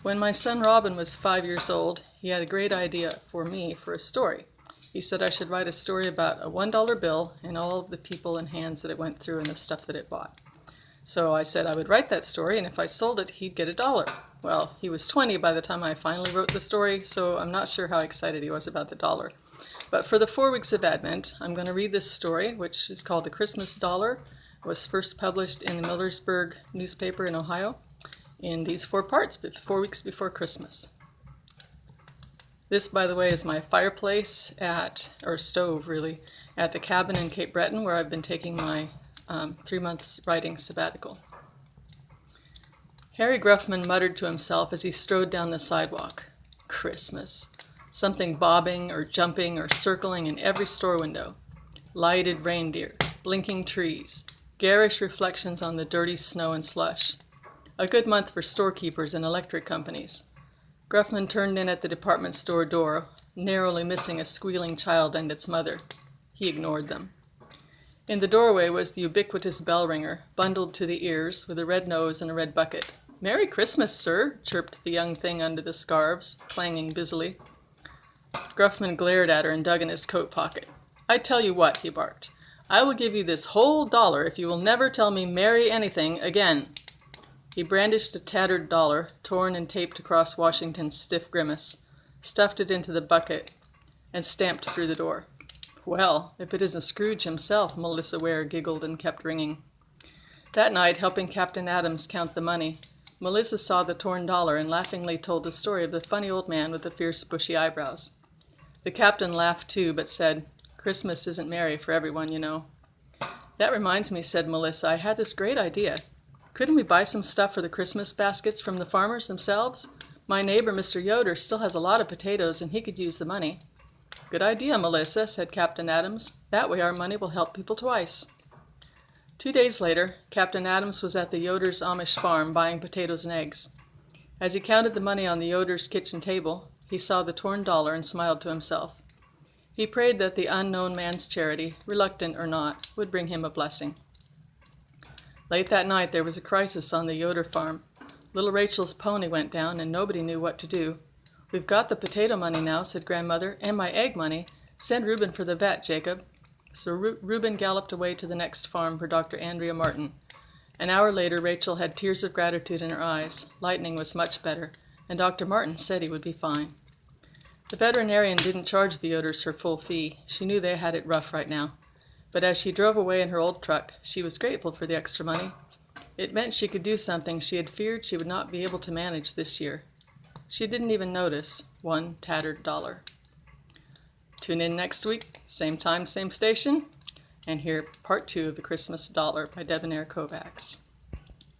When my son Robin was 5 years old, he had a great idea for me for a story. He said I should write a story about a $1 bill and all of the people and hands that it went through and the stuff that it bought. So I said I would write that story, and if I sold it, he'd get $1. Well, he was 20 by the time I finally wrote the story, so I'm not sure how excited he was about the dollar. But for the 4 weeks of Advent, I'm going to read this story, which is called The Christmas Dollar. It was first published in the Millersburg newspaper in Ohio in these 4 parts, 4 weeks before Christmas. This, by the way, is my fireplace or stove really, at the cabin in Cape Breton where I've been taking my 3 months writing sabbatical. Harry Gruffman muttered to himself as he strode down the sidewalk. Christmas. Something bobbing or jumping or circling in every store window. Lighted reindeer, blinking trees, garish reflections on the dirty snow and slush. A good month for storekeepers and electric companies. Gruffman turned in at the department store door, narrowly missing a squealing child and its mother. He ignored them. In the doorway was the ubiquitous bell ringer, bundled to the ears, with a red nose and a red bucket. "Merry Christmas, sir," chirped the young thing under the scarves, clanging busily. Gruffman glared at her and dug in his coat pocket. "I tell you what," he barked. "I will give you this whole $1 if you will never tell me Merry anything again." He brandished a tattered dollar, torn and taped across Washington's stiff grimace, stuffed it into the bucket, and stamped through the door. "Well, if it isn't Scrooge himself," Melissa Ware giggled and kept ringing. That night, helping Captain Adams count the money, Melissa saw the torn dollar and laughingly told the story of the funny old man with the fierce bushy eyebrows. The captain laughed too, but said, "Christmas isn't merry for everyone, you know." "That reminds me," said Melissa, "I had this great idea. Couldn't we buy some stuff for the Christmas baskets from the farmers themselves? My neighbor, Mr. Yoder, still has a lot of potatoes, and he could use the money." "Good idea, Melissa," said Captain Adams. "That way our money will help people twice." 2 days later, Captain Adams was at the Yoder's Amish farm buying potatoes and eggs. As he counted the money on the Yoder's kitchen table, he saw the torn dollar and smiled to himself. He prayed that the unknown man's charity, reluctant or not, would bring him a blessing. Late that night, there was a crisis on the Yoder farm. Little Rachel's pony went down, and nobody knew what to do. "We've got the potato money now," said Grandmother, "and my egg money. Send Reuben for the vet, Jacob." So Reuben galloped away to the next farm for Dr. Andrea Martin. An hour later, Rachel had tears of gratitude in her eyes. Lightning was much better, and Dr. Martin said he would be fine. The veterinarian didn't charge the Yoders her full fee. She knew they had it rough right now. But as she drove away in her old truck, she was grateful for the extra money. It meant she could do something she had feared she would not be able to manage this year. She didn't even notice one tattered dollar. Tune in next week, same time, same station, and hear part 2 of The Christmas Dollar by Debonair Kovacs.